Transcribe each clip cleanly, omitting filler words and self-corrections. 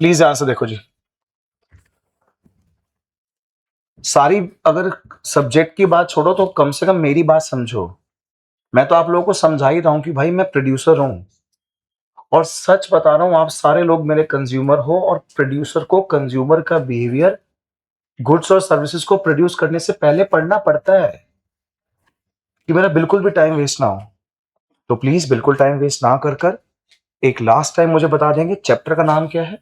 Please ध्यान से देखो जी, सारी अगर सब्जेक्ट की बात छोड़ो तो कम से कम मेरी बात समझो। मैं तो आप लोगों को समझा ही रहा हूं कि भाई मैं प्रोड्यूसर हूं, और सच बता रहा हूं, आप सारे लोग मेरे कंज्यूमर हो, और प्रोड्यूसर को कंज्यूमर का बिहेवियर गुड्स और सर्विसेज को प्रोड्यूस करने से पहले पढ़ना पड़ता है, कि मेरा बिल्कुल भी टाइम वेस्ट ना हो। तो प्लीज बिल्कुल टाइम वेस्ट ना कर कर एक लास्ट टाइम मुझे बता देंगे चैप्टर का नाम क्या है?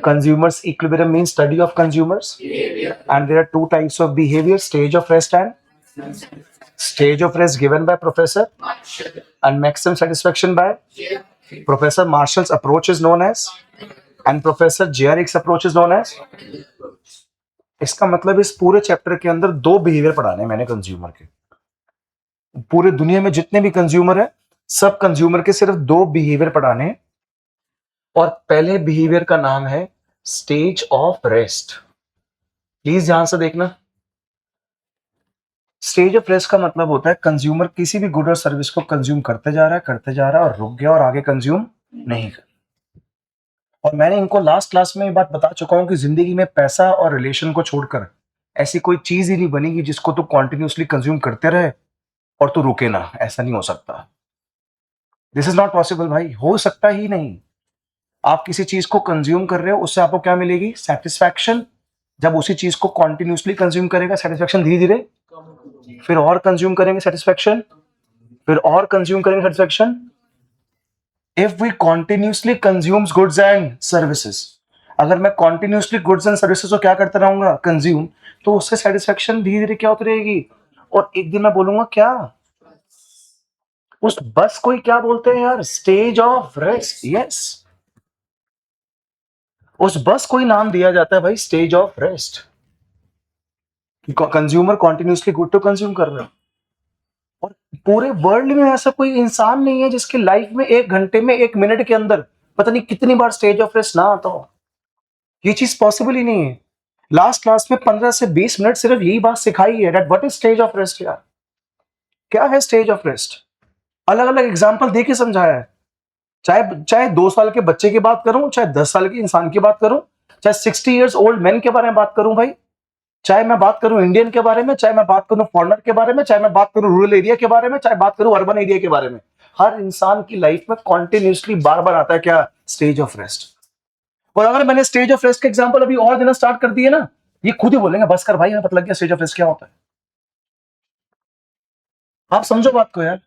Consumers equilibrium means study of consumers, and there are two types of behaviour, stage of rest and stage of rest given by professor, and maximum satisfaction by Professor Marshall's approach is known as, and Professor Jerick's approach is known as। इसका मतलब इस पूरे chapter के अंदर दो behaviour पढ़ाने हैं मैंने कंज्यूमर के। पूरे दुनिया में जितने भी कंज्यूमर है, सब कंज्यूमर के सिर्फ दो बिहेवियर पढ़ाने हैं, और पहले बिहेवियर का नाम है स्टेज ऑफ रेस्ट। प्लीज ध्यान से देखना। स्टेज ऑफ रेस्ट का मतलब होता है कंज्यूमर किसी भी गुड और सर्विस को कंज्यूम करते जा रहा है और रुक गया और आगे कंज्यूम नहीं कर। और मैंने इनको लास्ट क्लास में ये बात बता चुका हूं कि जिंदगी में पैसा और रिलेशन को छोड़कर ऐसी कोई चीज ही नहीं बनेगी जिसको तू कॉन्टिन्यूसली कंज्यूम करते रहे और तू रुके ना। ऐसा नहीं हो सकता। दिस इज नॉट पॉसिबल भाई, हो सकता ही नहीं। आप किसी चीज को कंज्यूम कर रहे हो, उससे आपको क्या मिलेगी? सेटिस्फैक्शन। जब उसी चीज को कॉन्टिन्यूसली कंज्यूम करेगा, सेटिस्फैक्शन धीरे धीरे, फिर और कंज्यूम करेंगे सेटिस्फैक्शन, फिर और कंज्यूम करेंगे satisfaction. If we continuously consumes goods and services, अगर मैं कॉन्टिन्यूसली गुड्स एंड सर्विसेज को क्या करता रहूंगा? कंज्यूम, तो उससे सेटिस्फैक्शन धीरे धीरे क्या होती रहेगी, और एक दिन मैं बोलूंगा क्या, उस बस को ही क्या बोलते हैं यार? Stage of rest. यस, उस बस को ही नाम दिया जाता है भाई stage of rest. Consumer continuously good तो कंज्यूम कर रहे हैं, और पूरे वर्ल्ड में ऐसा कोई इंसान नहीं है जिसकी लाइफ में 1 घंटे में 1 मिनट के अंदर पता नहीं कितनी बार स्टेज ऑफ रेस्ट ना आता हो। ये चीज पॉसिबल ही नहीं है। लास्ट क्लास में 15 से 20 मिनट सिर्फ यही बात सिखाई है, that what is stage of rest. यार क्या है स्टेज ऑफ रेस्ट? अलग अलग एग्जांपल देके समझाया है। चाहे चाहे 2 साल के बच्चे की बात करूं, चाहे 10 साल के इंसान की बात करूं, चाहे 60 इयर्स ओल्ड मैन के बारे में बात करूं भाई, चाहे मैं बात करूं इंडियन के बारे में, चाहे मैं बात करूं फॉरेनर के बारे में, चाहे मैं बात करूं रूरल एरिया के बारे में, चाहे बात करूं अर्बन एरिया के बारे में, हर इंसान की लाइफ में कॉन्टिन्यूसली बार बार आता है क्या? Stage of rest. और अगर मैंने स्टेज ऑफ रेस्ट के एग्जांपल अभी और देना स्टार्ट कर दिए ना, ये खुद ही बोलेंगे बस कर भाई, हमें पता लग गया स्टेज ऑफ रेस्ट क्या होता है। आप समझो बात को यार।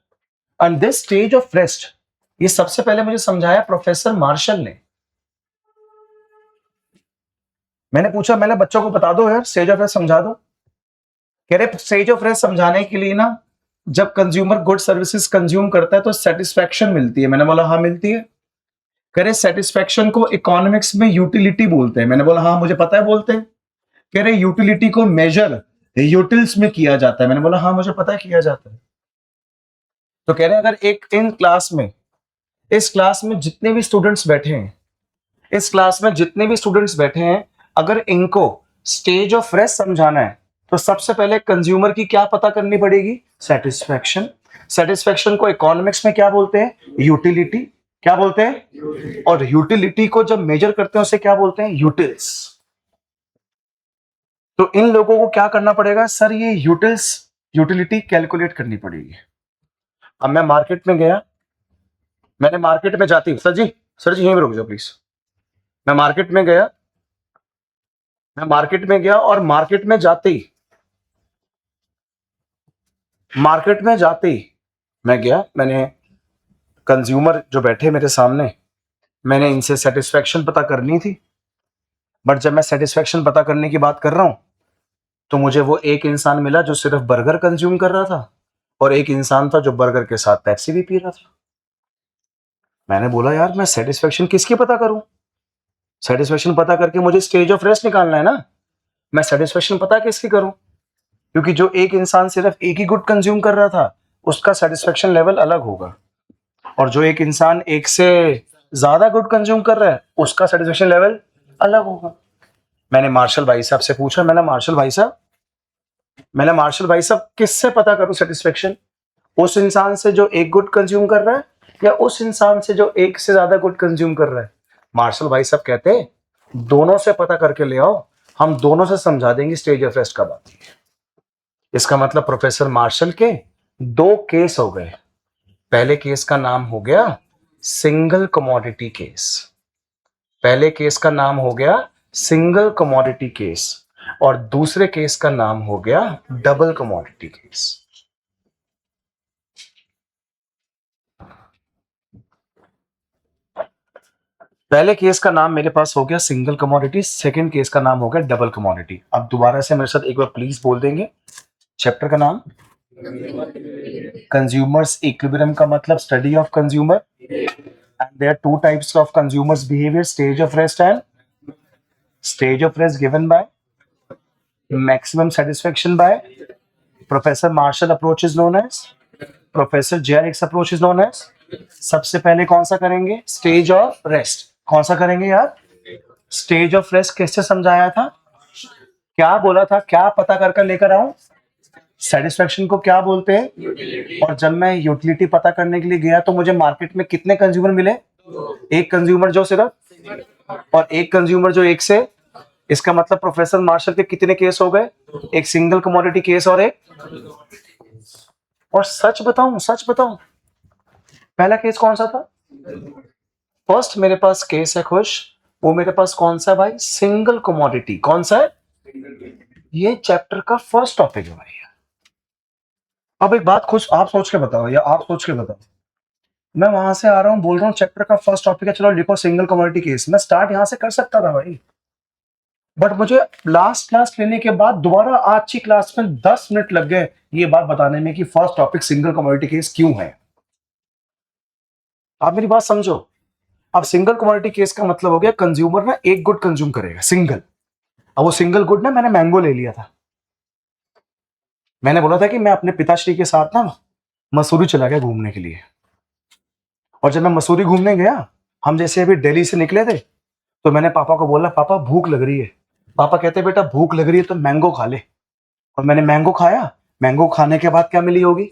And this stage of rest, ये सबसे पहले मुझे समझाया प्रोफेसर मार्शल ने। मैंने पूछा, मैंने बच्चों को बता दो यार स्टेज ऑफ रेस्ट समझा दो। कह रहे स्टेज ऑफ रेस्ट समझाने के लिए ना, जब कंज्यूमर गुड सर्विसेज कंज्यूम करता है तो सेटिस्फैक्शन मिलती है। मैंने बोला हाँ मिलती है। कह रहे सेटिस्फैक्शन को इकोनॉमिक्स में यूटिलिटी बोलते हैं। मैंने बोला हाँ मुझे पता है बोलते हैं। कह रहे यूटिलिटी को मेजर यूटिल्स में किया जाता है। मैंने बोला हाँ मुझे पता है किया जाता है। तो कह रहे अगर एक इन क्लास में, इस क्लास में जितने भी स्टूडेंट्स बैठे हैं, इस क्लास में जितने भी स्टूडेंट्स बैठे हैं, अगर इनको स्टेज ऑफ रेस्ट समझाना है तो सबसे पहले कंज्यूमर की क्या पता करनी पड़ेगी? सेटिस्फैक्शन। सेटिस्फैक्शन को इकोनॉमिक्स में क्या बोलते हैं? यूटिलिटी। क्या बोलते हैं? और यूटिलिटी को जब मेजर करते हैं उसे क्या बोलते हैं? यूटिल्स। तो इन लोगों को क्या करना पड़ेगा सर? ये यूटिलिटी कैलकुलेट करनी पड़ेगी। अब मैं मार्केट में गया, मैंने मार्केट में जाती, सर जी यहीं पे रुक जाओ प्लीज। मैं मार्केट में गया और मार्केट में जाते ही मैं गया, मैंने कंज्यूमर जो बैठे मेरे सामने, मैंने इनसे सेटिस्फैक्शन पता करनी थी। बट जब मैं सेटिस्फैक्शन पता करने की बात कर रहा हूं तो मुझे वो एक इंसान मिला जो सिर्फ बर्गर कंज्यूम कर रहा था, और एक इंसान था जो बर्गर के साथ पेप्सी भी पी रहा था। मैंने बोला यार मैं सेटिस्फैक्शन किसकी पता करूं? सेटिस्फैक्शन पता करके मुझे स्टेज ऑफ रेस्ट निकालना है ना। मैं सेटिस्फैक्शन पता किसकी करूं? क्योंकि जो एक इंसान सिर्फ एक ही गुड कंज्यूम कर रहा था उसका सेटिस्फैक्शन लेवल अलग होगा, और जो एक इंसान एक से ज्यादा गुड कंज्यूम कर रहा है उसका सेटिस्फैक्शन लेवल अलग होगा। मैंने मार्शल भाई साहब से पूछा, मैंने मार्शल भाई साहब किससे पता करूं सेटिस्फैक्शन? उस इंसान से जो एक गुड कंज्यूम कर रहा है, या उस इंसान से जो एक से ज्यादा गुड कंज्यूम कर रहा है? मार्शल भाई साहब कहते दोनों से पता करके ले आओ, हम दोनों से समझा देंगे स्टेज ऑफ रेस्ट कब आती है। इसका मतलब प्रोफेसर मार्शल के दो केस हो गए। पहले केस का नाम हो गया सिंगल कमोडिटी केस, पहले केस का नाम हो गया सिंगल कमोडिटी केस, और दूसरे केस का नाम हो गया डबल कमोडिटी केस। पहले केस का नाम मेरे पास हो गया सिंगल कमोडिटी, सेकंड केस का नाम हो गया डबल कमोडिटी। अब दोबारा से मेरे साथ एक बार प्लीज बोल देंगे चैप्टर का नाम। कंज्यूमर्स इक्विलिब्रियम का मतलब study of consumer, and there are two types of consumers behaviour, stage of rest and stage of rest given by maximum satisfaction by professor Marshall approach is known as, professor J R Hicks approach is known as. सबसे पहले कौन सा करेंगे? Stage of rest. कौन सा करेंगे यार? Stage of rest कैसे समझाया था? क्या बोला था? क्या पता कर लेकर आऊं? सेटिस्फेक्शन को क्या बोलते हैं? और जब मैं यूटिलिटी पता करने के लिए गया तो मुझे मार्केट में कितने कंज्यूमर मिले? एक कंज्यूमर जो सिर्फ, और एक कंज्यूमर जो एक से। इसका मतलब प्रोफेसर मार्शल के कितने केस हो गए? एक सिंगल कमोडिटी केस और एक। और सच बताऊं पहला केस कौन सा था? फर्स्ट मेरे पास केस है खुश, वो मेरे पास कौन सा भाई? Single commodity. कौन सा है? ये चैप्टर का फर्स्ट टॉपिक है भाई। अब एक बात खुश आप सोच के बताओ, या आप सोच के बताओ, मैं वहां से आ रहा हूं बोल रहा हूं चैप्टर का फर्स्ट टॉपिक है, चलो लिखो सिंगल कमोडिटी केस। मैं स्टार्ट यहां से कर सकता था भाई, बट मुझे लास्ट क्लास लेने के बाद दोबारा आज की क्लास में 10 मिनट लग गए ये बात बताने में कि first topic single commodity case क्यों है। आप मेरी बात समझो। अब सिंगल कमोडिटी केस का मतलब हो गया कंज्यूमर ना एक गुड कंज्यूम करेगा, सिंगल। अब वो सिंगल गुड ना, मैंने मैंगो ले लिया था। मैंने बोला था कि मैं अपने पिताश्री के साथ ना मसूरी चला गया घूमने के लिए, और जब मैं मसूरी घूमने गया, हम जैसे अभी दिल्ली से निकले थे, तो मैंने पापा को बोला पापा भूख लग रही है। पापा कहते बेटा भूख लग रही है तो मैंगो खा ले। और मैंने मैंगो खाया। मैंगो खाने के बाद क्या मिली होगी?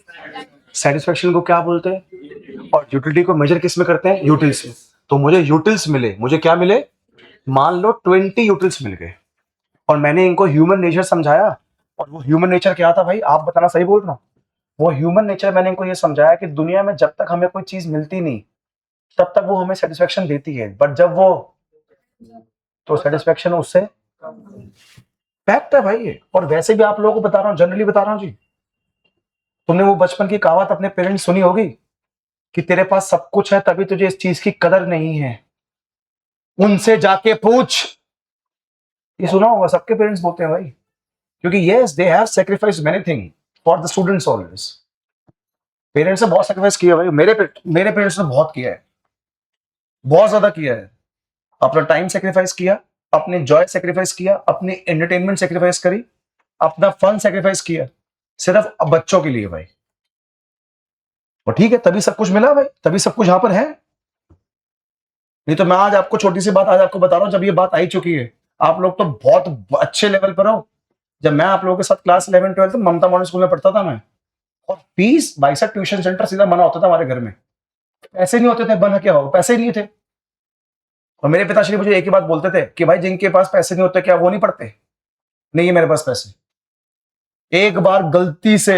सेटिस्फेक्शन को क्या बोलते हैं? और यूटिलिटी को मेजर किस में करते हैं? यूटिल्स में। तो मुझे यूटिल्स मिले। मुझे क्या मिले? मान लो 20 यूटिल्स मिल गए, और मैंने इनको ह्यूमन नेचर समझाया। और वो ह्यूमन नेचर क्या था भाई? आप बताना, सही बोल रहा हूँ? वो ह्यूमन नेचर मैंने इनको ये समझाया कि दुनिया में जब तक हमें कोई चीज मिलती नहीं तब तक वो हमें सेटिस्फेक्शन देती है, बट जब वो, तो सेटिस्फेक्शन उससे फैक्ट है भाई ये। और वैसे भी आप लोगों को बता रहा हूँ, जनरली बता रहा हूँ जी। तुमने वो बचपन की कहावत अपने पेरेंट्स सुनी होगी कि तेरे पास सब कुछ है तभी तुझे इस चीज की कदर नहीं है, उनसे जाके पूछ। ये सुना होगा, सबके पेरेंट्स बोलते हैं भाई, क्योंकि yes they have sacrificed many thing for the students always. Parents ने बहुत सैक्रिफाइस किया भाई। मेरे पेरेंट्स ने बहुत किया है, बहुत ज्यादा किया है। अपना टाइम सेक्रीफाइस किया, अपने जॉय सेक्रीफाइस किया, अपनी एंटरटेनमेंट सेक्रीफाइस करी, अपना फन सेक्रीफाइस किया, सिर्फ अब बच्चों के लिए भाई। और ठीक है, तभी सब कुछ मिला भाई, तभी सब कुछ यहां पर है। नहीं तो मैं आज आपको छोटी सी बात आज आपको बता रहा हूं, जब ये बात आई चुकी है, आप लोग तो बहुत अच्छे लेवल पर हो। जब मैं आप लोगों के साथ क्लास 11-12 ममता मॉडल स्कूल में पढ़ता था मैं, और फीस भाई साहब ट्यूशन सेंटर सीधा मना होता था हमारे घर में। पैसे नहीं होते थे, बना क्या हो, पैसे ही नहीं थे। और मेरे पिताश्री मुझे एक ही बात बोलते थे कि भाई जिनके पास पैसे नहीं होते क्या वो नहीं पढ़ते? नहीं है मेरे पास पैसे। एक बार गलती से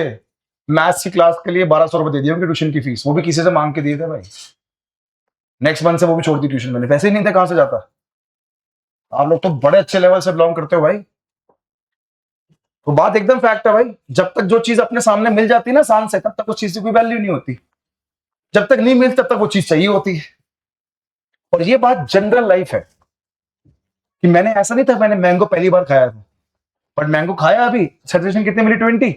मैथ्स की क्लास के लिए 1200 रुपए दे दिए उनकी ट्यूशन की फीस, वो भी किसी से मांग के दिए थे भाई। नेक्स्ट मंथ से वो भी छोड़ दी ट्यूशन, मैंने, पैसे ही नहीं थे, कहां से जाता। आप लोग तो बड़े अच्छे लेवल से बिलोंग करते हो भाई। तो बात एकदम फैक्ट है भाई, जब तक जो चीज अपने सामने मिल जाती है ना शान से, तब तक उस चीज की कोई वैल्यू नहीं होती। जब तक नहीं मिलती तब तक वो चीज चाहिए होती है। और ये बात जनरल लाइफ है कि मैंने, ऐसा नहीं था मैंने मैंगो पहली बार खाया था, बट मैंगो खाया, अभी सेटिस्फेक्शन कितनी मिली? 20।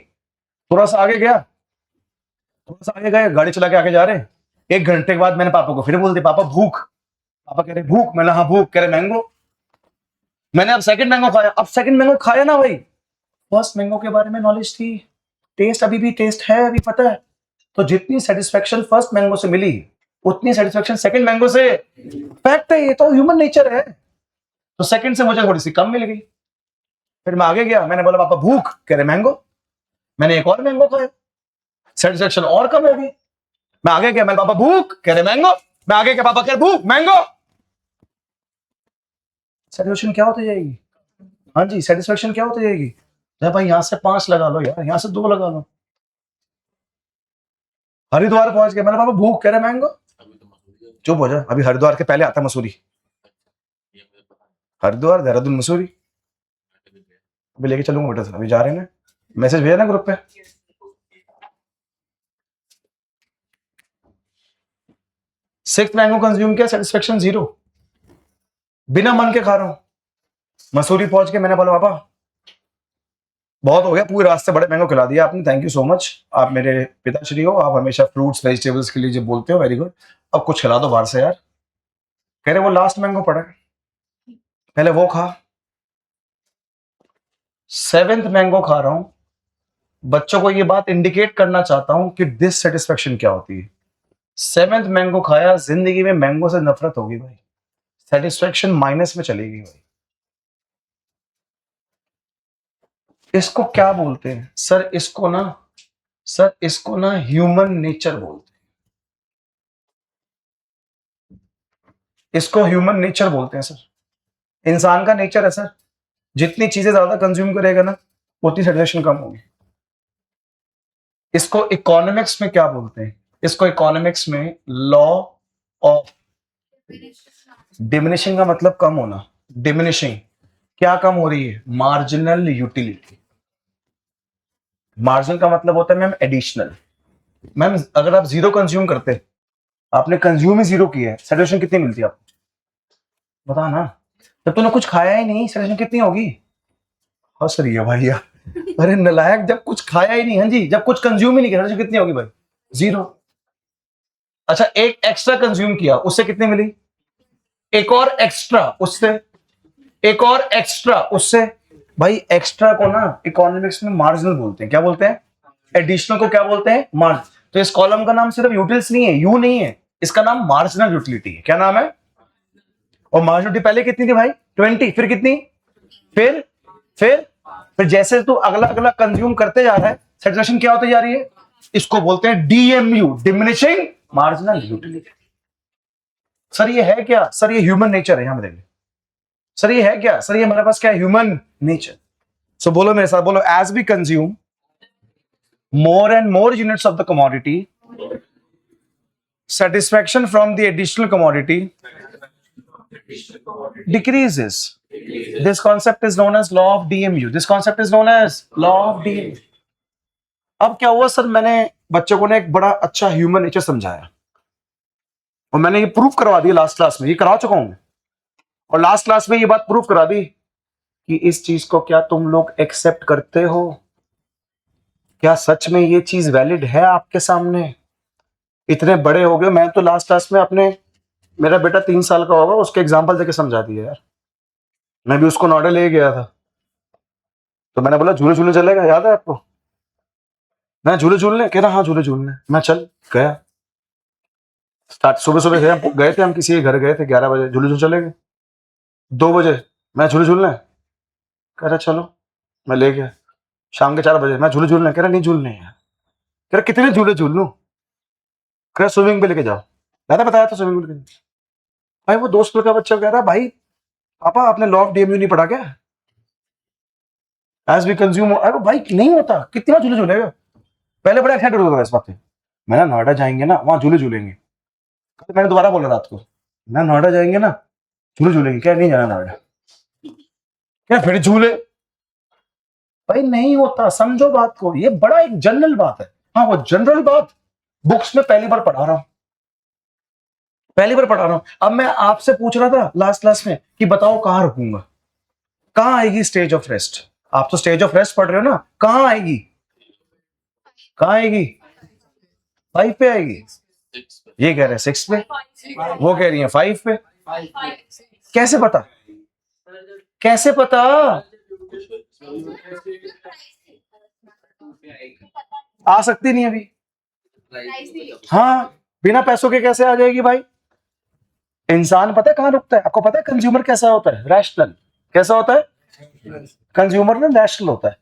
थोड़ा सा आगे गया, थोड़ा सा आगे गए, गाड़ी चला के आगे जा रहे हैं। 1 घंटे के बाद मैंने पापा को फिर बोल दिया पापा भूख। पापा कह रहे भूख? मैंने हाँ भूख। कह रहे मैंगो। मैंने अब सेकंड मैंगो खाया। अब सेकंड मैंगो खाया ना भाई, फर्स्ट मैंगो के बारे में नॉलेज थी, टेस्ट अभी भी टेस्ट है, अभी पता है। तो जितनी सेटिस्फेक्शन फर्स्ट मैंगो से मिली उतनी सेटिस्फेक्शन सेकंड मैंगो से। फैक्ट है, ये तो ह्यूमन नेचर है। तो सेकंड से मुझे थोड़ी सी कम मिल गई। फिर मैं आगे गया, मैंने बोला पापा भूख। कह रहे मैंगो। मैंने एक और मैंगो खाया, सेटिस्फेक्शन और कम हो गई। मैं आगे गया, मैंने पापा भूख। कह रहे मैंगो। मैं आगे गया, पापा कह रहे भूख, मैंगो। सेटिस्फेक्शन क्या होती जाएगी? हाँ जी, सेटिस्फेक्शन क्या होती जाएगी? अरे भाई यहाँ से 5 लगा लो यार, यहाँ से 2 लगा लो। हरिद्वार पहुंच गए, मैंने पापा भूख कह रहे मैंगो, चुप हो जा, अभी हरिद्वार के पहले आता मसूरी, हरिद्वार देहरादून मसूरी, अभी लेके चलूंगा बेटा, अभी जा रहे हैं, मैसेज भेजा ना ग्रुप पे। सिक्स मैंगो कंज्यूम किया, सेटिस्फेक्शन 0, बिना मन के खा रहा हूं। मसूरी पहुंच के मैंने बोला पापा बहुत हो गया, पूरे रास्ते बड़े मैंगो खिला दिया आपने, थैंक यू सो मच, आप मेरे पिताश्री हो, आप हमेशा फ्रूट्स वेजिटेबल्स के लिए जो बोलते हो, वेरी गुड, अब कुछ खिला दो बाहर से यार। कह रहे वो लास्ट मैंगो पड़ा है, पहले वो खा। 7th मैंगो खा रहा हूं, बच्चों को ये बात इंडिकेट करना चाहता हूं कि डिससेटिस्फेक्शन क्या होती है। 7th मैंगो खाया, जिंदगी में मैंगो से नफरत होगी भाई, सेटिस्फेक्शन माइनस में चलेगी भाई। इसको क्या बोलते हैं सर? इसको ना ह्यूमन नेचर बोलते हैं, इसको ह्यूमन नेचर बोलते हैं सर। इंसान का नेचर है सर, जितनी चीजें ज्यादा कंज्यूम करेगा ना उतनी सेटिस्फेक्शन कम होगी। इसको इकोनॉमिक्स में क्या बोलते हैं? इसको इकोनॉमिक्स में लॉ ऑफ डिमिनिशिंग का मतलब कम होना। डिमिनिशिंग क्या कम हो रही है? Marginal utility. मार्जिनल का मतलब होता है मैम एडिशनल। मैम अगर आप 0 कंज्यूम करते, आपने कंज्यूम ही 0 किया है, सेटिस्फेक्शन कितनी मिलती है आपको? बता ना, जब तूने कुछ खाया ही नहीं सेटिस्फेक्शन कितनी होगी? हंस रही है भाई यार, अरे नलायक, जब कुछ खाया ही नहीं, हाँ जी, जब कुछ कंज्यूम ही नहीं किया कितनी होगी भाई? 0। अच्छा, एक एक्स्ट्रा कंज्यूम किया, उससे कितनी मिली? एक और एक्स्ट्रा, उससे एक और एक्स्ट्रा, उससे। भाई एक्स्ट्रा को ना इकोनॉमिक्स में मार्जिनल बोलते हैं। क्या बोलते हैं? एडिशनल को क्या बोलते हैं? मार्जिन। तो इस कॉलम का नाम सिर्फ यूटिल्स नहीं है, यू नहीं है, इसका नाम मार्जिनल यूटिलिटी है। क्या नाम है? और मार्जिनल पहले कितनी थी भाई? 20, फिर कितनी? फिर फिर फिर जैसे तू अगला अगला कंज्यूम करते जा रहा है, सेटिस्फेक्शन क्या होती जा रही है? इसको बोलते हैं DMU, diminishing marginal utility. Sir ये है क्या? सर ये ह्यूमन नेचर है, यहां में देखिए। सर ये है क्या? सर ये हमारे पास क्या है? Human nature. सो बोलो मेरे साथ, बोलो, as we consume more and more units of the commodity, satisfaction from the additional commodity decreases. This concept is known as law of DMU. This concept is known as law of DMU. अब क्या हुआ sir, मैंने बच्चों को ने एक बड़ा अच्छा ह्यूमन नेचर समझाया और मैंने ये प्रूफ करवा दिया लास्ट क्लास में, ये करा चुका हूं और लास्ट क्लास में ये बात प्रूफ करा दी कि इस चीज को क्या तुम लोग एक्सेप्ट करते हो? क्या सच में ये चीज वैलिड है आपके सामने? इतने बड़े हो गए, मैं तो लास्ट क्लास में अपने, मेरा बेटा 3 साल का होगा, उसके एग्जाम्पल देके समझा दिया यार। मैं भी उसको नोएडा ले गया था, तो मैंने बोला झूले झूलने चलेगा, याद है आपको? मैं झूले झूलने, कह रहा हाँ झूले झूलने, मैं चल गया। स्टार्ट सुबह सुबह गए थे हम, किसी के घर गए थे, 11 बजे झूले झूल चले गए। 2 बजे मैं झूले झूलने, कह रहा चलो, मैं ले गया। शाम के 4 बजे मैं झूले झूलने, कह रहा नहीं झूलने यार। कह रहा कितने झूले झूल लूं? कह रहा स्विमिंग पे लेके जाओ। मैंने बताया था स्विमिंग पूल। भाई वो दोस्त का बच्चा कह रहा भाई पापा आपने लॉ ऑफ डीएमयू नहीं पढ़ा क्या? As we consume. अरे भाई नहीं होता, कितनी बार झूले झूलेगा? पहले बड़ा एक्साइटेड होता था इस बात पे, मैं नोएडा जाएंगे ना वहां झूले झूलेंगे। तो मैंने दोबारा बोला रात को, मैं नोएडा जाएंगे ना झूले झूलेंगे। क्या नहीं जाना नोएडा? क्या फिर झूले? भाई नहीं होता, समझो बात को, ये बड़ा एक जनरल बात है। हाँ वो जनरल बात बुक्स में पहली बार पढ़ा रहा हूं, पहली बार पढ़ा रहा हूं। अब मैं आपसे पूछ रहा था लास्ट क्लास में कि बताओ कहां रुकूंगा, कहां आएगी स्टेज ऑफ रेस्ट? आप तो स्टेज ऑफ रेस्ट पढ़ रहे हो ना, कहां आएगी? कहां आएगी? 5 पे आएगी। ये कह रहे हैं 6 पे, वो कह रही है 5 पे। कैसे पता? कैसे पता? आ सकती नहीं अभी। हाँ बिना पैसों के कैसे आ जाएगी भाई? इंसान पता है कहां रुकता है? आपको पता है कंज्यूमर कैसा होता है? रैशनल। कैसा होता है? कंज्यूमर ना रैशनल होता है,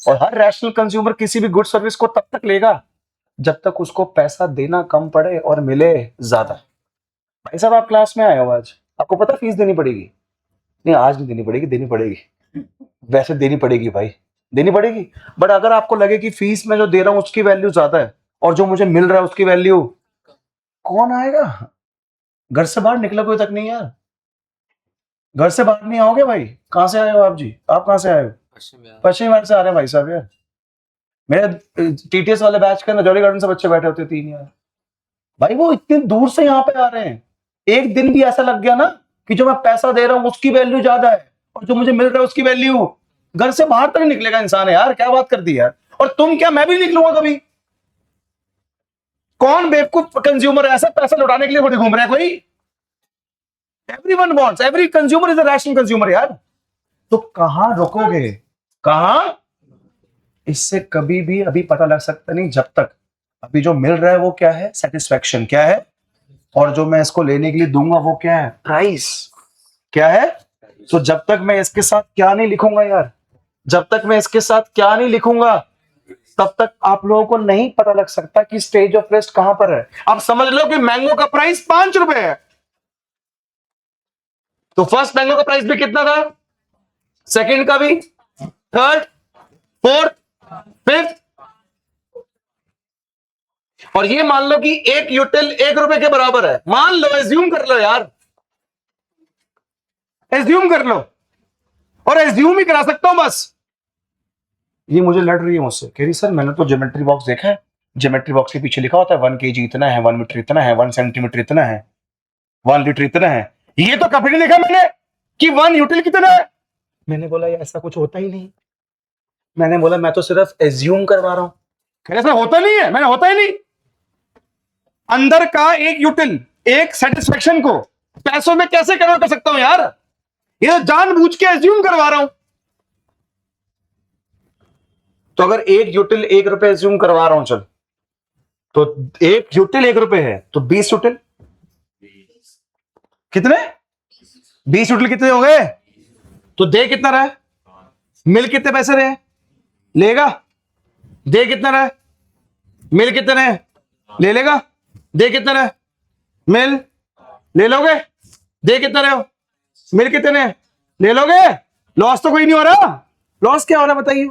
और हर रैशनल कंज्यूमर किसी भी गुड सर्विस को तब तक लेगा जब तक उसको पैसा देना कम पड़े और मिले ज्यादा। भाई साहब आप क्लास में आए हो आज, आपको पता फीस देनी पड़ेगी, नहीं आज नहीं देनी पड़ेगी, देनी पड़ेगी, वैसे देनी पड़ेगी भाई, देनी पड़ेगी। बट अगर आपको लगे कि फीस में जो दे रहा हूं उसकी वैल्यू ज्यादा है और जो मुझे मिल रहा है उसकी वैल्यू, कौन आएगा? घर से बाहर निकला कोई तक नहीं यार, घर से बाहर नहीं आओगे भाई। कहां से आए हो आप जी? आप कहां से आए हो? पश्चिम बंगाल से आ रहे हैं भाई साहब यार। मेरे टीटीएस वाले बैच के नजौली गार्डन से बच्चे बैठे होते 3 यार भाई, वो इतनी दूर से यहाँ पे आ रहे हैं। एक दिन भी ऐसा लग गया ना कि जो मैं पैसा दे रहा हूं उसकी वैल्यू ज्यादा है और जो मुझे मिल रहा है उसकी वैल्यू, घर से बाहर तक निकलेगा इंसान है यार। क्या बात कर दी यार। और तुम क्या, मैं भी निकलूंगा कभी? कौन बेवकूफ कंज्यूमर ऐसा पैसा लौटाने के लिए थोड़ी घूम रहा है कोई? Everyone wants, every consumer is a rational consumer यार। तो कहां रुकोगे? कहां? इससे कभी भी अभी पता लग सकता नहीं, जब तक अभी जो मिल रहा है वो क्या है, सेटिस्फैक्शन क्या है, और जो मैं इसको लेने के लिए दूंगा वो क्या है, प्राइस क्या है। तो जब तक मैं इसके साथ क्या नहीं लिखूंगा यार, जब तक मैं इसके साथ क्या नहीं लिखूंगा तब तक आप लोगों को नहीं पता लग सकता कि स्टेज ऑफ रेस्ट कहां पर है। आप समझ लो कि मैंगो का प्राइस 5 रुपए है, तो फर्स्ट मैंगो का प्राइस भी कितना था, सेकंड का भी, थर्ड, फोर्थ, फिफ्थ, और ये मान लो कि एक यूटिल 1 रुपए के बराबर है। मान लो, एज्यूम कर लो यार, एज्यूम कर लो, और एज्यूम ही करा सकता हूं बस। ये मुझे लड़ रही है मुझसे, कह रही सर मैंने तो ज्योमेट्री बॉक्स देखा है, ज्योमेट्री बॉक्स के पीछे लिखा होता है 1 kg इतना है, 1 मीटर इतना है, 1 सेंटीमीटर इतना है, 1 लीटर इतना है। ये तो कभी नहीं देखा मैंने कि 1 यूटिल कितना है। मैंने बोला ये ऐसा कुछ होता ही नहीं। मैंने बोला मैं तो सिर्फ एज्यूम करवा रहा हूं। कह रहे ऐसा होता नहीं है। मैंने होता ही नहीं। अंदर का एक यूटिल, एक सेटिस्फेक्शन को पैसों में कैसे कन्वर्ट कर सकता हूं यार? ये तो जानबूझ के एज्यूम करवा रहा हूं। तो अगर एक यूटिल 1 रुपए एज्यूम करवा रहा हूं, चल, तो एक यूटिल 1 रुपए है तो 20 यूटिल कितने, 20 यूटिल कितने हो गए? तो दे कितना रहा है, मिल कितने पैसे रहे, लेगा। दे कितना रहा है, मिल कितने रहे, ले लेगा। दे कितना रहा है, मिल ले लोगे। दे कितना रहे हो, मिल कितने रहे, ले लोगे। लॉस तो कोई नहीं हो रहा। लॉस क्या हो रहा बताइए?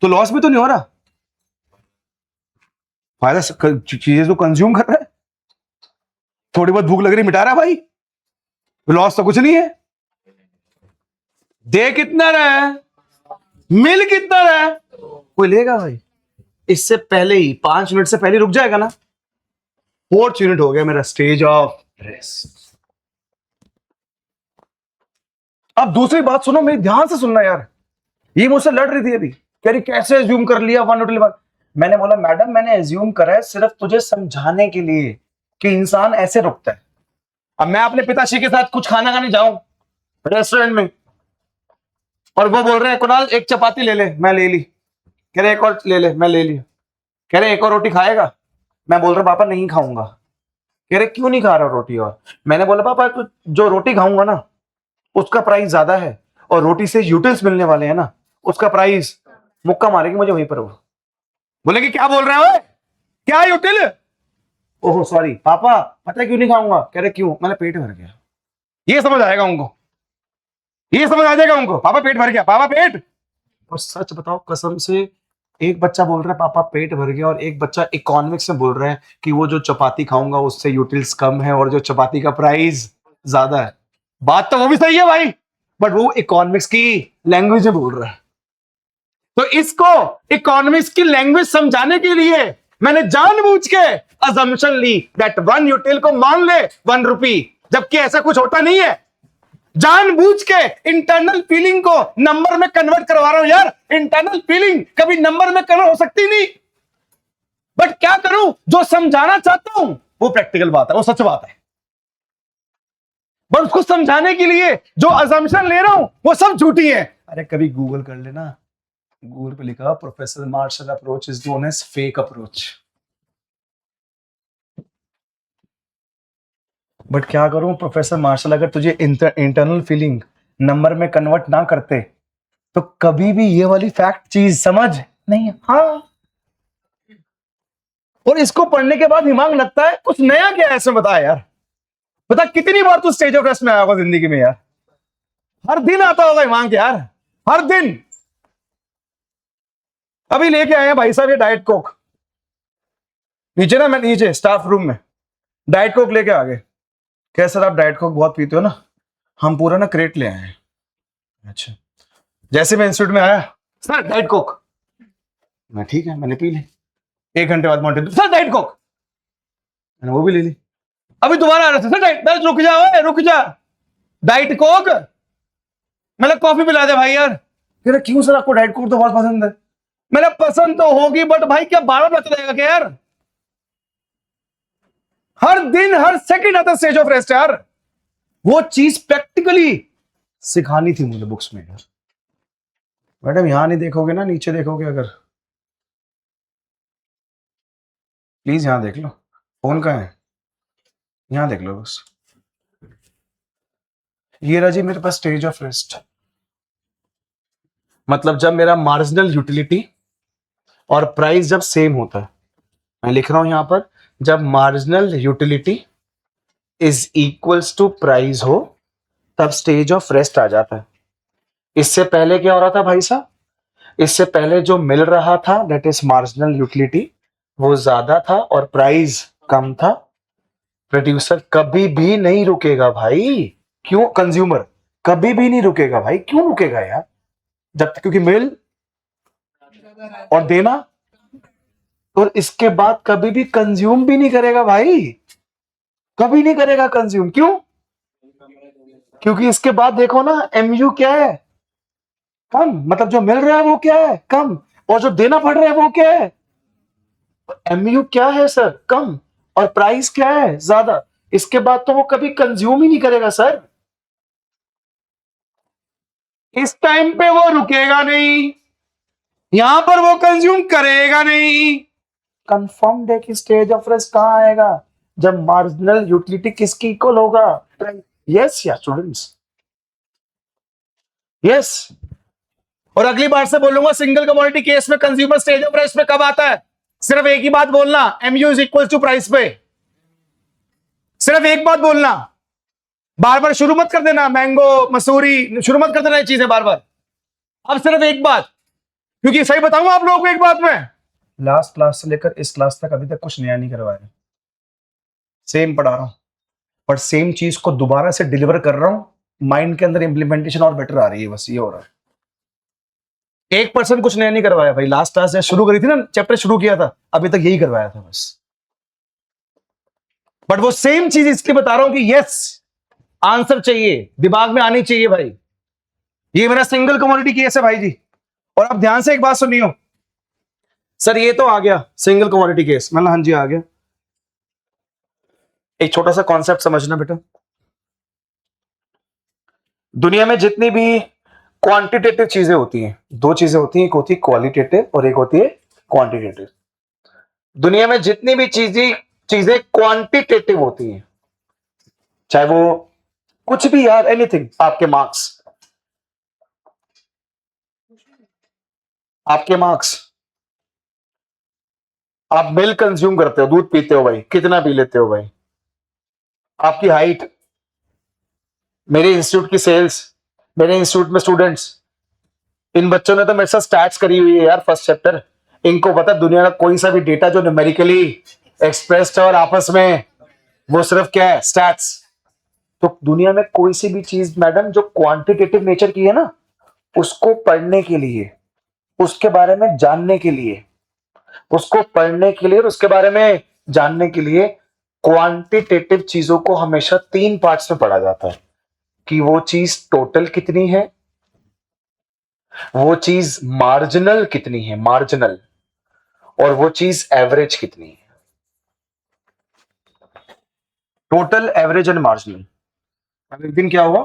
तो लॉस भी तो नहीं हो रहा, फायदा चीजें तो कंज्यूम कर रहा है, थोड़ी बहुत भूख लग रही मिटा रहा है भाई, लॉस तो कुछ नहीं है। दे कितना रहा है, मिल कितना रहा है, कोई लेगा भाई? इससे पहले ही 5 मिनट से पहले रुक जाएगा ना। 4th यूनिट हो गया मेरा, स्टेज ऑफ रेस्ट। अब दूसरी बात सुनो, मेरी ध्यान से सुनना यार। ये मुझसे लड़ रही थी अभी, कह रही कैसे एज्यूम कर लिया 1 यूटिल 1। मैंने बोला मैडम मैंने एज्यूम करा है सिर्फ तुझे समझाने के लिए कि इंसान ऐसे रुकता है। अब मैं अपने पिताश्री के साथ कुछ खाना खाने जाऊं रेस्टोरेंट में, और वो बोल रहे हैं कुणाल 1 चपाती ले ले, मैं ले ली। कह रहे 1 और ले ले, मैं ले ली। कह रहे 1 और रोटी खाएगा, मैं बोल रहा पापा नहीं खाऊंगा। कह रहे क्यों नहीं खा रहा रोटी? और मैंने बोला पापा तो जो रोटी खाऊंगा ना उसका प्राइस ज्यादा है, और रोटी से यूटिल्स मिलने वाले हैं ना उसका प्राइस मुक्का मारेगी मुझे वहीं पर। वो बोले कि क्या बोल रहे हो, क्या यूटिल? ओहो सॉरी पापा, पता है क्यों नहीं खाऊंगा? कह रहे क्यों? मैंने पेट भर गया। ये समझ आएगा उनको, ये समझ आ जाएगा उनको, पापा पेट भर गया, पापा पेट। और सच बताओ कसम से, एक बच्चा बोल रहा है पापा पेट भर गया, और एक बच्चा इकोनॉमिक्स में बोल रहा है कि वो जो चपाती खाऊंगा उससे यूटिल्स कम है और जो चपाती का प्राइस ज्यादा है। बात तो वो भी सही है भाई, बट वो इकोनॉमिक्स की लैंग्वेज में बोल रहा है। तो इसको इकोनॉमिक्स की लैंग्वेज समझाने के लिए मैंने जानबूझ के अजम्पशन ली दैट 1 यूटिल को मान ले 1 रुपी, जबकि ऐसा कुछ होता नहीं है। जानबूझ के इंटरनल फीलिंग को नंबर में कन्वर्ट करवा रहा हूं यार। इंटरनल फीलिंग कभी नंबर में कन्वर्ट हो सकती नहीं। बट क्या करूं, जो समझाना चाहता हूं वो प्रैक्टिकल बात है, वो सच बात है, बट उसको समझाने के लिए जो अजम्पशन ले रहा हूं वो सब झूठी है। अरे कभी गूगल कर लेना, गूगल पे लिखा professor Marshall approach is known as fake approach. But क्या करूं प्रोफेसर मार्शल, अगर तुझे इंटरनल फीलिंग नंबर में कन्वर्ट ना करते तो कभी भी ये वाली फैक्ट चीज समझ नहीं। हाँ, और इसको पढ़ने के बाद दिमाग लगता है कुछ नया क्या है इसमें, बता यार, बता कितनी बार तू स्टेज ऑफ रेस्ट में आया होगा जिंदगी में यार? हर दिन आता होगा मांग के यार, हर दिन। अभी लेके आए हैं भाई साहब ये डाइट कोक, नीचे ना, मैं नीचे स्टाफ रूम में डाइट कोक लेके आ गए। क्या सर आप डाइट कोक बहुत पीते हो ना, हम पूरा ना क्रेट ले आए हैं। अच्छा, जैसे मैं इंस्टीट्यूट में आया, सर डाइट कोक, मैं ठीक है मैंने पी ली। 1 घंटे बाद मॉन्टे, सर डाइट कोक, मैंने वो भी ले ली। अभी दोबारा आ रहा था, सर डाइट, बस रुक जा ओए, रुक जा, डाइट कोक, मतलब कॉफी पिला दे भाई यार। कह रहे क्यों सर, आपको डाइट कोक तो बहुत पसंद है। मैंने पसंद तो होगी बट भाई क्या 12 बज रहेगा क्या यार, हर दिन हर सेकंड आता स्टेज ऑफ रेस्ट यार। वो चीज प्रैक्टिकली सिखानी थी मुझे बुक्स में यार। मैडम यहां नहीं देखोगे ना, नीचे देखोगे अगर, प्लीज यहां देख लो, फोन कहाँ है, यहां देख लो बस। ये रहा जी मेरे पास स्टेज ऑफ रेस्ट, मतलब जब मेरा मार्जिनल यूटिलिटी और प्राइस जब सेम होता है, मैं लिख रहा हूं यहां पर, जब marginal utility is equals to price हो तब स्टेज ऑफ रेस्ट आ जाता है। इससे पहले क्या हो रहा था भाई साहब, इससे पहले जो मिल रहा था दैट इज मार्जिनल यूटिलिटी वो ज्यादा था और प्राइस कम था। प्रोड्यूसर कभी भी नहीं रुकेगा भाई, क्यों, कंज्यूमर कभी भी नहीं रुकेगा भाई, क्यों रुकेगा यार, जब तक, क्योंकि मिल और देना, और इसके बाद कभी भी कंज्यूम भी नहीं करेगा भाई, कभी नहीं करेगा कंज्यूम, क्यों, क्योंकि इसके बाद देखो ना एमयू क्या है, कम, मतलब जो मिल रहा है वो क्या है, कम, और जो देना पड़ रहा है वो क्या है, एमयू क्या है सर, कम, और प्राइस क्या है, ज्यादा। इसके बाद तो वो कभी कंज्यूम ही नहीं करेगा सर, इस टाइम पे वो रुकेगा नहीं, यहां पर वो कंज्यूम करेगा नहीं। कंफर्म है कि स्टेज ऑफ रेस्ट कहां आएगा, जब मार्जिनल यूटिलिटी किसकी इक्वल होगा, यस या स्टूडेंट्स, यस। और अगली बार से बोलूंगा सिंगल कमोडिटी केस में कंज्यूमर स्टेज ऑफ रेस्ट में कब आता है, सिर्फ एक ही बात बोलना, MU is equal to price पे, सिर्फ एक बात बोलना, बार बार शुरू मत कर देना, मैंगो मसूरी शुरू मत कर देना ये चीजें बार बार, अब सिर्फ एक बात, क्योंकि सही बताऊंगा आप लोगों को एक बात में, लास्ट क्लास से लेकर इस क्लास तक अभी तक कुछ नया नहीं करवाया, सेम पढ़ा रहा हूं, पर सेम चीज को दोबारा से डिलीवर कर रहा हूं, माइंड के अंदर इंप्लीमेंटेशन और बेटर आ रही है, बस ये हो रहा है। 1% कुछ नया नहीं करवाया भाई, लास्ट क्लास शुरू करी थी ना, चैप्टर शुरू किया था, अभी तक यही करवाया था बस, बट वो सेम चीज इसलिए बता रहा हूं कि यस आंसर चाहिए, दिमाग में आनी चाहिए भाई। ये मेरा सिंगल कमोडिटी केस है भाई जी, और अब ध्यान से एक बात सुनियो, सर ये तो आ गया सिंगल कमोडिटी केस, मतलब हाँ जी आ गया। एक छोटा सा कॉन्सेप्ट समझना बेटा, दुनिया में जितनी भी क्वांटिटेटिव चीजें होती हैं, दो चीजें होती हैं, एक होती है क्वालिटेटिव और एक होती है क्वांटिटेटिव। दुनिया में जितनी भी चीजें क्वांटिटेटिव होती हैं, चाहे वो कुछ भी यार, एनीथिंग, आपके मार्क्स, आपके मार्क्स, आप मिल्क कंज्यूम करते हो, दूध पीते हो भाई, कितना पी लेते हो भाई, आपकी हाइट, मेरे इंस्टीट्यूट की सेल्स, मेरे इंस्टीट्यूट में स्टूडेंट्स, इन बच्चों ने तो मेरे साथ स्टैट्स करी हुई है यार, फर्स्ट चैप्टर, इनको पता दुनिया का कोई सा भी डेटा जो न्यूमेरिकली एक्सप्रेस्ड है और आपस में वो सिर्फ क्या है, स्टैट्स। तो दुनिया में कोई सी भी चीज मैडम जो क्वांटिटेटिव नेचर की है ना, उसको पढ़ने के लिए, उसके बारे में जानने के लिए, उसको पढ़ने के लिए और उसके बारे में जानने के लिए क्वांटिटेटिव चीजों को हमेशा 3 पार्ट्स में पढ़ा जाता है, कि वो चीज टोटल कितनी है, वो चीज मार्जिनल कितनी है, मार्जिनल, और वो चीज एवरेज कितनी है, टोटल, एवरेज एंड मार्जिनल। अब एक दिन क्या हुआ,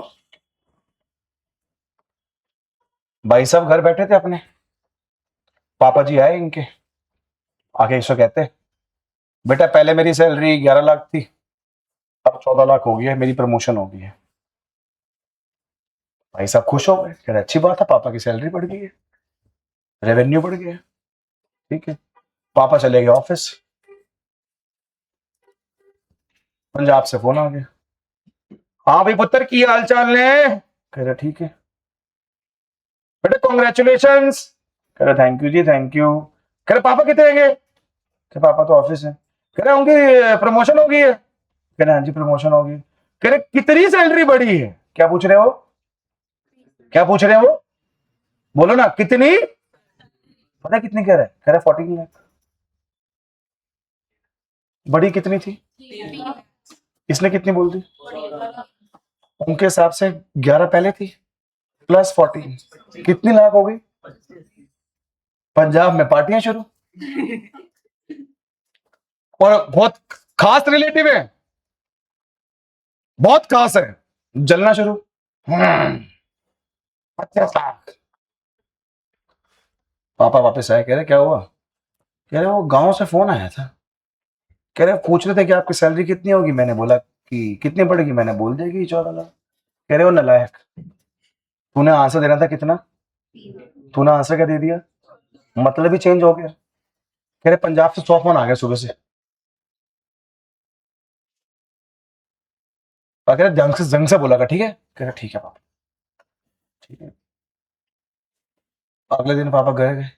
भाई साहब घर बैठे थे अपने, पापा जी आए इनके, आके इसको कहते, बेटा पहले मेरी सैलरी 11 लाख थी, अब 14 लाख हो गई है, मेरी प्रमोशन हो गई है। भाई साहब खुश हो गए, कह रहे अच्छी बात है, पापा की सैलरी बढ़ गई है, रेवेन्यू बढ़ गया, ठीक है। पापा चले गए ऑफिस, पंजाब से फोन आ गया, हाँ भाई पुत्र की हाल चाल ने, कह रहा ठीक है बेटा, कॉन्ग्रेचुलेशन। कह रहा thank you ji, thank you. कह रहा पापा कितने हैं? कह पापा तो ऑफिस है। कह रहा उनकी प्रमोशन हो गई है? कह रहे हाँ जी प्रमोशन हो गई। कह रहे कितनी सैलरी बढ़ी है? क्या पूछ रहे हो? क्या पूछ रहे हो? बोलो ना कितनी। पता है कितनी कह रहा है? कह रहा 14 लाख। बड़ी कितनी थी? इसने कितनी बोल दी? उनके हिसाब से 11 पहले थी प्लस 14 कितनी लाख हो गई? पंजाब में पार्टियां शुरू। और बहुत खास रिलेटिव है, बहुत खास है, जलना शुरू। 50 लाख। पापा वापस आए, कह रहे क्या हुआ? कह रहे वो गांव से फोन आया था, कह रहे पूछ रहे थे कि आपकी सैलरी कितनी होगी। मैंने बोला कि कितनी पड़ेगी, मैंने बोल दिया कि 14 लाख। कह रहे हो नालायक, तूने आंसर देना था कितना, तूने आंसर क्या दे दिया, मतलब ही चेंज हो गया। कह रहे पंजाब से 100 फोन आ गया सुबह से। कह रहे जंग से बोला, ठीक है? कह रहे ठीक है पापा, ठीक है। अगले दिन पापा गए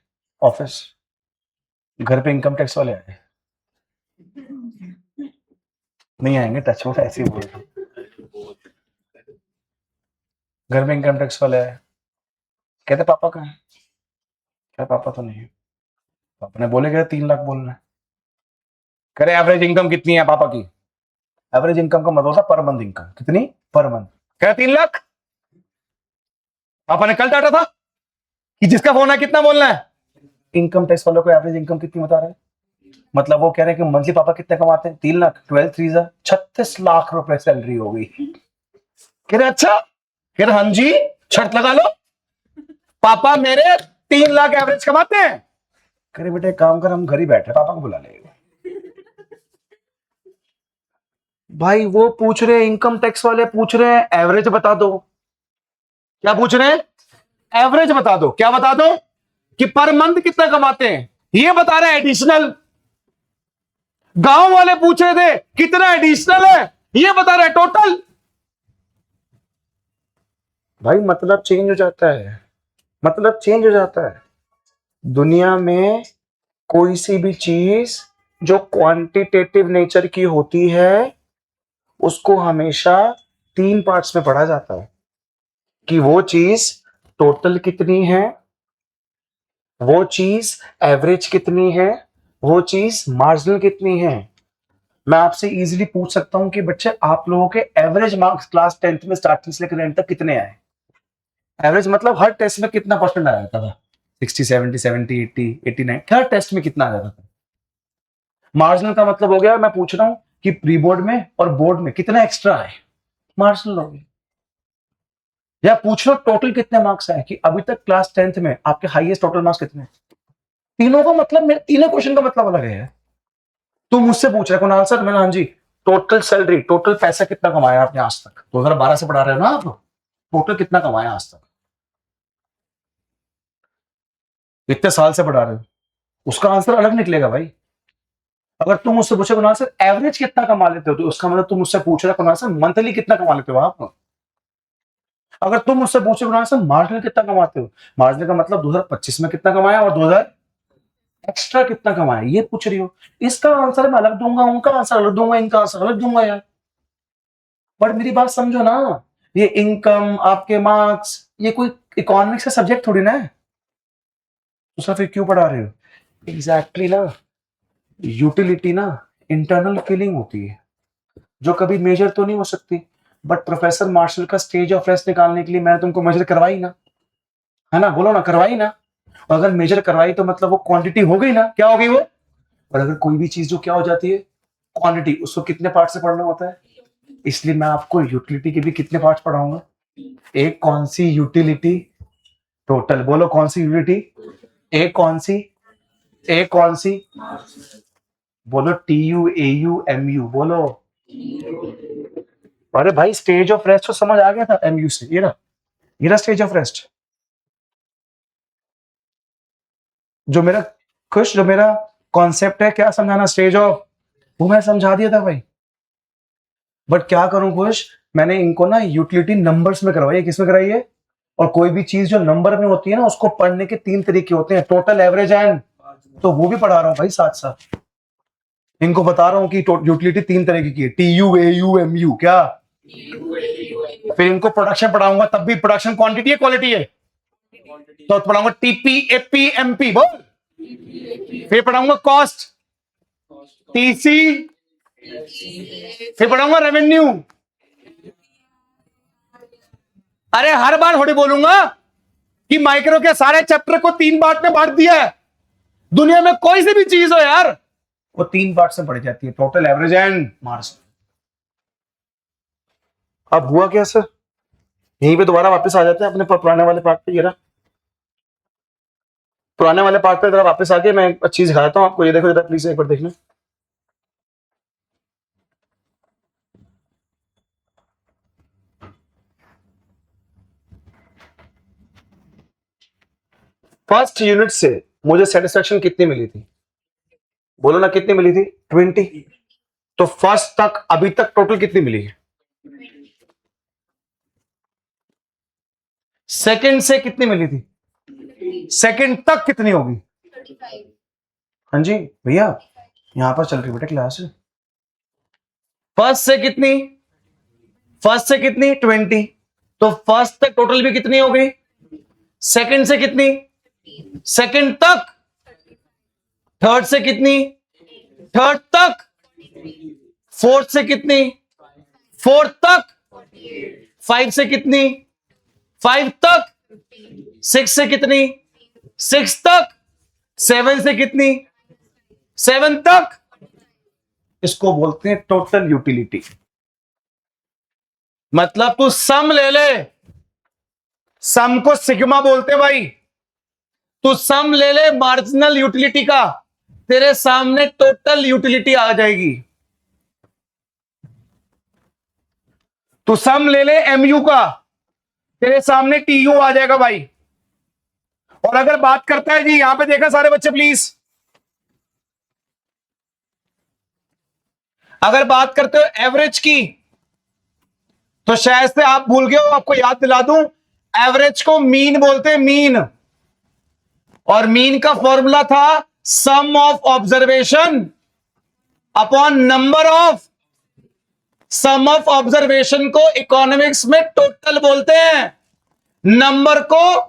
ऑफिस, घर पे इनकम टैक्स वाले आए। नहीं आएंगे, टच में ऐसे ही बोल रहे। घर में इनकम टैक्स वाले आए, कहते पापा कहाँ है? क्या पापा तो नहीं है। पापा ने बोले गए 3 लाख बोलना है। करे एवरेज इनकम कितनी है पापा की? एवरेज इनकम का मतलब होता पर मंथ इनकम कितनी, पर मंथ। कह 3 लाख। पापा ने कल डांटा था कि जिसका फोन है कितना बोलना है। इनकम टैक्स वालों को एवरेज इनकम कितनी बता रहे हैं, मतलब वो कह रहे हैं कि मंथली पापा कितने कमाते हैं? 3 लाख, 12 3 36 लाख रुपए सैलरी हो गई। कह रहे अच्छा, कह रहे हाँ जी, शर्त लगा लो, पापा मेरे 3 लाख एवरेज कमाते हैं। कह रहे बेटे काम कर, हम घर ही बैठे, पापा को बुला लेंगे। भाई वो पूछ रहे, इनकम टैक्स वाले पूछ रहे हैं एवरेज बता दो। क्या पूछ रहे हैं? एवरेज बता दो। क्या बता दो? कि पर मंथ कितना कमाते हैं, ये बता रहे हैं एडिशनल। गांव वाले पूछ रहे थे कितना एडिशनल है, ये बता रहे हैं टोटल। भाई मतलब चेंज हो जाता है, मतलब चेंज हो जाता है। दुनिया में कोई सी भी चीज जो क्वांटिटेटिव नेचर की होती है उसको हमेशा 3 पार्ट्स में पढ़ा जाता है, कि वो चीज टोटल कितनी है, वो चीज एवरेज कितनी है, वो चीज मार्जिनल कितनी है। मैं आपसे इजीली पूछ सकता हूं कि बच्चे आप लोगों के एवरेज मार्क्स क्लास 10th में स्टार्टिंग से लेकर एंड तक कितने आए? एवरेज मतलब हर टेस्ट में कितना परसेंट आ जाता था? 60 70 70 80 89, हर टेस्ट में कितना आ जाता था? मार्जिनल का मतलब हो गया, मैं पूछ रहा हूं कि प्री बोर्ड में और बोर्ड में कितना एक्स्ट्रा आए, मार्जिनल हो गया। या पूछ लो टोटल कितने मार्क्स आए, कि अभी तक क्लास 10th में आपके हाईएस्ट टोटल मार्क्स कितने? तीनों का मतलब, मेरे तीनों क्वेश्चन का मतलब अलग है। तुम मुझसे पूछ रहे कुणाल सर, मैंने हाँ जी, टोटल सैलरी, टोटल पैसा कितना कमाया आपने आज तक? 2012 से पढ़ा रहे हो ना आप लोग, टोटल कितना कमाया आज तक? इतने साल से पढ़ा रहे हो, उसका आंसर अलग निकलेगा भाई। अगर तुम मुझसे पूछे कुणाल सर एवरेज कितना कमा लेते हो, तो उसका मतलब तुम मुझसे पूछ रहे कुणाल सर मंथली कितना कमा लेते हो आप। अगर तुम मुझसे पूछे कुणाल सर मार्जिनल कितना कमाते हो, मार्जिनल का मतलब 2025 में कितना कमाया और 2000 एक्स्ट्रा कितना कमाया, ये पूछ रही हो। इसका आंसर मैं अलग दूंगा, उनका आंसर अलग दूंगा, इनका आंसर अलग दूंगा यार। बट मेरी बात समझो ना, ये इनकम, आपके मार्क्स, ये कोई इकोनॉमिक्स का सब्जेक्ट थोड़ी ना है। तो सर फिर क्यों पढ़ा रहे हो? एग्जैक्टली ना, यूटिलिटी ना इंटरनल फीलिंग होती है जो कभी मेजर तो नहीं हो सकती, बट प्रोफेसर मार्शल का स्टेज ऑफ रेस्ट निकालने के लिए मैंने तुमको मेजर करवाई ना, है ना? बोलो ना, करवाई ना। और अगर मेजर करवाई तो मतलब वो क्वांटिटी हो गई ना, क्या हो गई वो? और अगर कोई भी चीज जो क्या हो जाती है, क्वांटिटी, उसको कितने पार्ट से पढ़ना होता है? इसलिए मैं आपको यूटिलिटी के भी कितने पार्ट पढ़ाऊंगा। एक कौन सी यूटिलिटी? टोटल। बोलो कौन सी यूटिलिटी? एक कौन सी? एक कौन सी? बोलो TUAUMU, बोलो। अरे भाई स्टेज ऑफ रेस्ट तो समझ आ गया था MU से, ये रहा स्टेज ऑफ रेस्ट। जो मेरा खुश, जो मेरा कॉन्सेप्ट है क्या समझाना, स्टेज ऑफ, वो मैं समझा दिया था भाई। बट क्या करूं खुश, मैंने इनको ना यूटिलिटी नंबर्स में करवाई है। किसमें कराई है? और कोई भी चीज जो नंबर में होती है ना, उसको पढ़ने के 3 तरीके होते हैं, टोटल, एवरेज एंड, तो वो भी पढ़ा रहा हूं भाई साथ साथ। इनको बता रहा हूं कि यूटिलिटी 3 तरीके की है, TU, AU, MU। क्या? फिर इनको प्रोडक्शन पढ़ाऊंगा, तब भी प्रोडक्शन क्वांटिटी है क्वालिटी है? तो पढ़ाऊंगा TP, AP, MP, बोल। फिर पढ़ाऊंगा कॉस्ट, TC। फिर पढ़ाऊंगा रेवेन्यू। अरे हर बार थोड़ी बोलूंगा कि माइक्रो के सारे चैप्टर को 3 पार्ट में बांट दिया है। दुनिया में कोई सी भी चीज हो यार, वो 3 पार्ट से पढ़ी जाती है, टोटल, एवरेज एंड मार्जिन। अब हुआ क्या सर? यहीं पे दोबारा वापस आ जाते हैं अपने पुराने वाले पार्ट पे। ये रहा पुराने वाले पार्ट पे, जरा वापस आके मैं एक चीज दिखाता हूं आपको। ये देखो जरा प्लीज, एक बार देखना। फर्स्ट यूनिट से मुझे सेटिस्फेक्शन कितनी मिली थी? बोलो ना, कितनी मिली थी? 20। तो फर्स्ट तक अभी तक टोटल कितनी मिली है? सेकंड से कितनी मिली थी? सेकंड तक कितनी होगी? हाँ जी भैया, यहां पर चल रही बेटा क्लास। फर्स्ट से कितनी? फर्स्ट से कितनी? 20। तो फर्स्ट तक टोटल भी कितनी हो गई? सेकंड से कितनी? सेकंड तक। थर्ड से कितनी? थर्ड तक। फोर्थ से कितनी? फोर्थ तक। 5 से कितनी? 5 तक। 6 से कितनी? 6 तक। 7 से कितनी? 7 तक। इसको बोलते हैं टोटल यूटिलिटी। मतलब तू सम ले ले, सम को सिग्मा बोलते भाई। तू सम ले ले मार्जिनल यूटिलिटी का, तेरे सामने टोटल यूटिलिटी आ जाएगी। तू सम ले ले MU का, तेरे सामने TU आ जाएगा भाई। और अगर बात करता है जी, यहां पे देखा सारे बच्चे प्लीज, अगर बात करते हो एवरेज की, तो शायद से आप भूल गए हो, आपको याद दिला दूं, एवरेज को मीन बोलते हैं, मीन। और मीन का फॉर्मूला था sum of observation upon number of. Sum of observation को इकोनॉमिक्स में टोटल बोलते हैं, नंबर को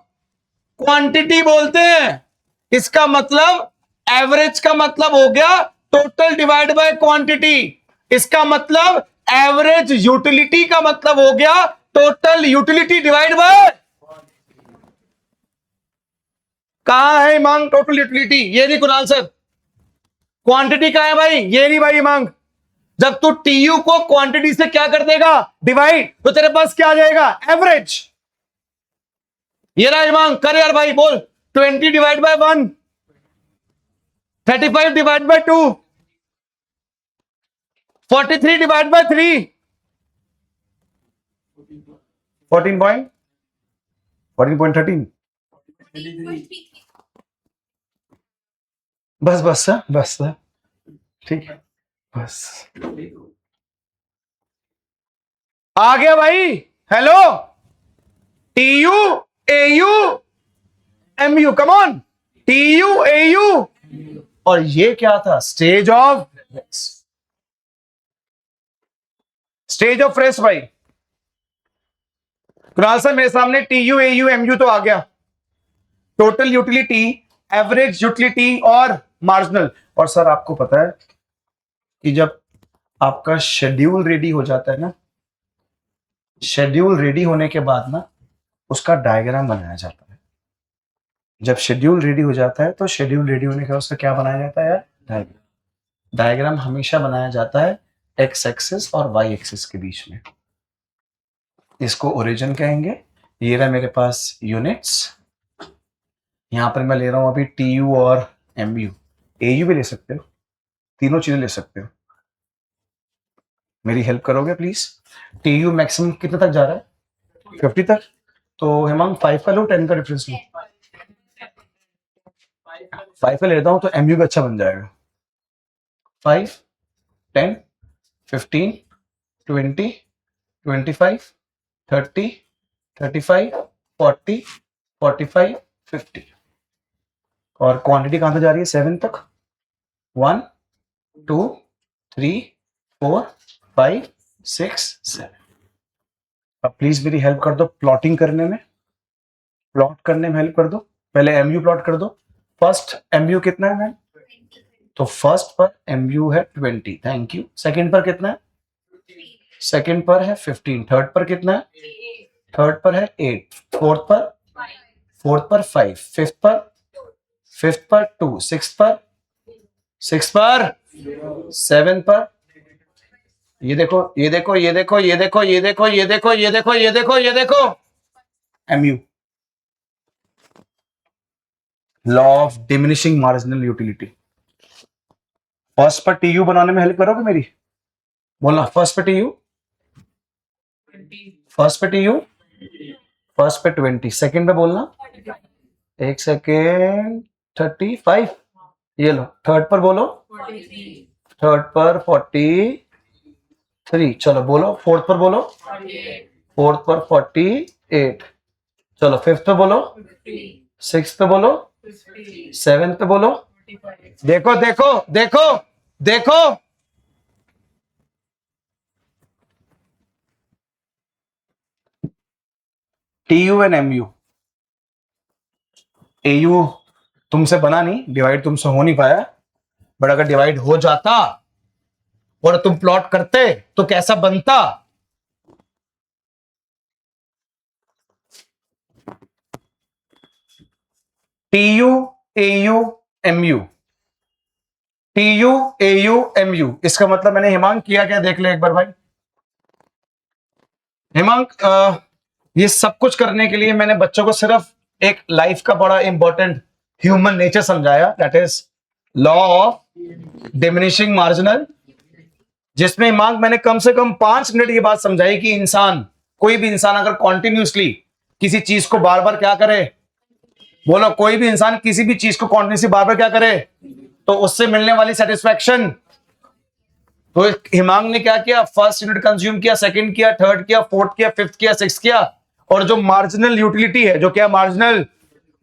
क्वांटिटी बोलते हैं। इसका मतलब एवरेज का मतलब हो गया टोटल डिवाइड बाय क्वांटिटी। इसका मतलब एवरेज यूटिलिटी का मतलब हो गया टोटल यूटिलिटी डिवाइड बाय। कहां है मांग टोटल यूटिलिटी? ये नहीं कुणाल सर। क्वांटिटी कहां है भाई? ये नहीं भाई मांग। जब तू TU को क्वांटिटी से क्या कर देगा? डिवाइड, तो तेरे पास क्या आ जाएगा? एवरेज। ये रहा मांग, कर यार भाई, बोल। 20 divide by 1, 35 divide by 2, 43 divide by 3, 14.13। बस बस सर, बस सर, ठीक है, बस आ गया भाई। Hello, TU, AU, MU, come on. TU, AU, और ये क्या था? स्टेज ऑफ रेस्ट भाई। कुणाल सर, मेरे सामने TU, AU, MU तो आ गया, टोटल यूटिलिटी, एवरेज यूटिलिटी और मार्जिनल। और सर आपको पता है कि जब आपका शेड्यूल रेडी हो जाता है ना, शेड्यूल रेडी होने के बाद ना उसका डायग्राम बनाया जाता है। जब शेड्यूल रेडी हो जाता है तो शेड्यूल रेडी होने के बाद उसका क्या बनाया जाता है? डायग्राम। डायग्राम हमेशा बनाया जाता है एक्स एक्सिस और वाई एक्सिस के बीच में। इसको ओरिजिन कहेंगे। ये रहा मेरे पास यूनिट्स, यहां पर मैं ले रहा हूं अभी TU और MU। AU भी ले सकते हो, तीनों चीजें ले सकते हो। मेरी हेल्प करोगे प्लीज? TU मैक्सिमम कितने तक जा रहा है? 50 तक। तो हेमंग 5 का लो, 10 का डिफरेंस लो। 5 का लेता हूं तो MU का अच्छा बन जाएगा। 5, 10, 15, 20, 25, 30, 35, 40, 45, 50 और क्वांटिटी कहां तक जा रही है 7 तक 1 2 3 4 5 6 7 अब प्लीज मेरी हेल्प कर दो प्लॉटिंग करने में हेल्प कर दो पहले एमयू प्लॉट कर दो फर्स्ट एमयू कितना है मैम तो फर्स्ट पर एमयू है 20 थैंक यू सेकंड पर कितना है सेकंड पर है 15 थर्ड पर कितना है थर्ड पर है 8 फोर्थ पर 5 फिफ्थ पर 2 सिक्स्थ पर 7 पर ये देखो MU law of diminishing marginal utility first पर टीयू बनाने में हेल्प करोगे मेरी बोलना फर्स्ट पे टीयू फर्स्ट पे 20 सेकंड पे बोलना एक सेकेंड 35 ये लो थर्ड पर बोलो थर्ड पर 43 चलो बोलो फोर्थ पर बोलो फोर्थ पर 48 चलो फिफ्थ पे बोलो सिक्स्थ पे बोलो सेवेंथ पे बोलो देखो टीयू एंड एमयू एयू तुमसे बना नहीं डिवाइड तुमसे हो नहीं पाया बट अगर डिवाइड हो जाता और तुम प्लॉट करते तो कैसा बनता टीयू एयू एमयू इसका मतलब मैंने हिमांक किया क्या देख ले एक बार भाई हिमांक ये सब कुछ करने के लिए मैंने बच्चों को सिर्फ एक लाइफ का बड़ा इंपॉर्टेंट ह्यूमन नेचर समझाया that is law of diminishing marginal जिसमें हिमांक मैंने कम से कम 5 मिनट ये बात समझाई कि इंसान कोई भी इंसान अगर कॉन्टिन्यूसली किसी चीज को बार बार क्या करे बोलो कोई भी इंसान किसी भी चीज को कॉन्टिन्यूसली बार बार क्या करे तो उससे मिलने वाली सेटिस्फैक्शन तो हिमांक ने क्या किया फर्स्ट यूनिट कंज्यूम किया सेकंड किया थर्ड किया फोर्थ किया फिफ्थ किया सिक्स्थ किया और जो मार्जिनल यूटिलिटी है जो क्या मार्जिनल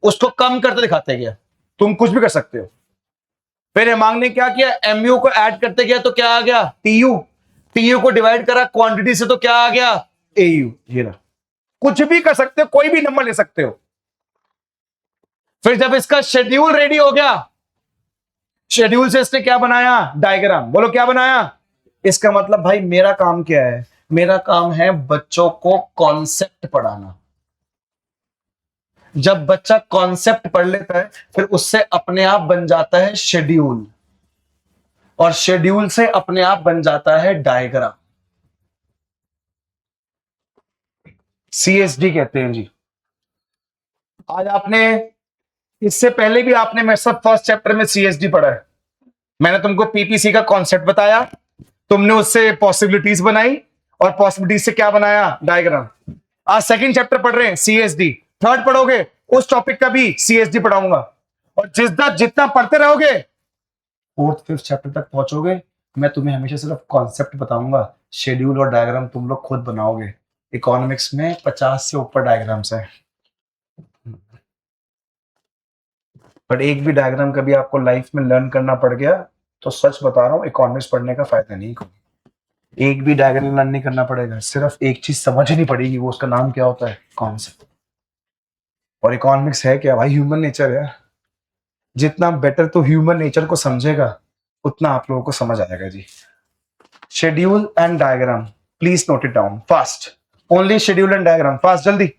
उसको कम करते दिखाते गया तुम कुछ भी कर सकते हो फिर हिमांक ने क्या किया एमयू को ऐड करते गया तो क्या आ गया टीयू को डिवाइड करा क्वांटिटी से तो क्या आ गया एयू ये ना कुछ भी कर सकते हो कोई भी नंबर ले सकते हो फिर जब इसका शेड्यूल रेडी हो गया शेड्यूल से इसने क्या बनाया डायग्राम बोलो क्या बनाया इसका मतलब भाई मेरा काम क्या है मेरा काम है बच्चों को कॉन्सेप्ट पढ़ाना जब बच्चा कॉन्सेप्ट पढ़ लेता है फिर उससे अपने आप बन जाता है शेड्यूल और शेड्यूल से अपने आप बन जाता है डायग्राम सीएसडी कहते हैं जी आज आपने इससे पहले भी आपने मेरे साथ फर्स्ट चैप्टर में सीएसडी पढ़ा है मैंने तुमको पीपीसी का कॉन्सेप्ट बताया तुमने उससे पॉसिबिलिटीज बनाई और पॉसिबिलिटीज से क्या बनाया डायग्राम आज सेकंड चैप्टर पढ़ रहे हैं सीएसडी थर्ड पढ़ोगे उस टॉपिक का भी सीएसडी पढ़ाऊंगा और जितना पढ़ते रहोगे फोर्थ फिफ्थ चैप्टर तक पहुंचोगे मैं तुम्हें हमेशा सिर्फ कॉन्सेप्ट बताऊंगा शेड्यूल और डायग्राम तुम लोग खुद बनाओगे इकोनॉमिक्स में 50 से ऊपर डायग्राम्स है बट एक भी डायग्राम कभी आपको लाइफ में लर्न करना पड़ गया तो सच बता रहा हूं इकोनॉमिक्स पढ़ने का फायदा नहीं कोई एक भी डायग्राम लर्न नहीं करना पड़ेगा सिर्फ एक चीज समझनी पड़ेगी वो उसका नाम क्या होता है कॉन्सेप्ट और इकोनॉमिक्स है क्या भाई ह्यूमन नेचर है जितना बेटर तो ह्यूमन नेचर को समझेगा उतना आप लोगों को समझ आएगा जी schedule and diagram please note it down fast only schedule and diagram fast जल्दी